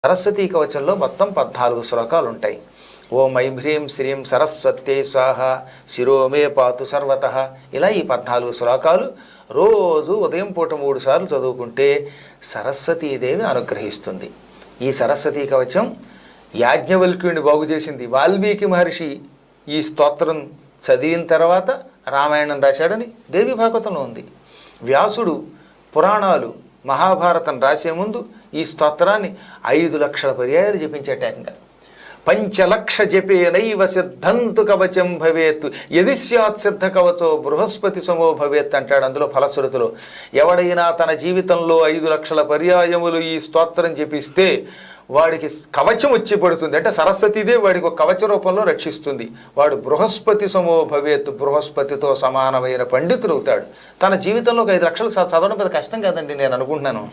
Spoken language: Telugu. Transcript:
సరస్వతీ కవచంలో మొత్తం 14 శ్లోకాలు ఉంటాయి. ఓం ఐం హ్రీం శ్రీం సరస్వత్యై స్వాహ శిరోమే పాతు సర్వతః. ఇలా ఈ 14 శ్లోకాలు రోజు ఉదయం పూట 3 సార్లు చదువుకుంటే సరస్వతీదేవి అనుగ్రహిస్తుంది. ఈ సరస్వతీ కవచం యాజ్ఞవల్క్యుడిని బాగు చేసింది. వాల్మీకి మహర్షి ఈ స్తోత్రం చదివిన తర్వాత రామాయణం రాశాడని దేవి భాగవతంలో ఉంది. వ్యాసుడు పురాణాలు మహాభారతం రాసే ముందు ఈ స్తోత్రాన్ని 5 లక్షల పర్యాయాలు జపించేట. ఏకంగా 5 లక్ష జపేనైవ సిద్ధంతు కవచం భవేత్ యది స్యాత్ సిద్ధ కవచో బృహస్పతి సమో భవేత్ అంటాడు అందులో ఫలశ్రుతిలో. ఎవడైనా తన జీవితంలో 5 లక్షల పర్యాయములు ఈ స్తోత్రం జపిస్తే వాడికి కవచం వచ్చి పడుతుంది. అంటే సరస్వతీదే వాడికి ఒక కవచ రూపంలో రక్షిస్తుంది. వాడు బృహస్పతి సమో భవేత్, బృహస్పతితో సమానమైన పండితుడు అవుతాడు. తన జీవితంలో ఒక 5 లక్షలు చదవడం పెద్ద కష్టం కాదండి నేను అనుకుంటున్నాను.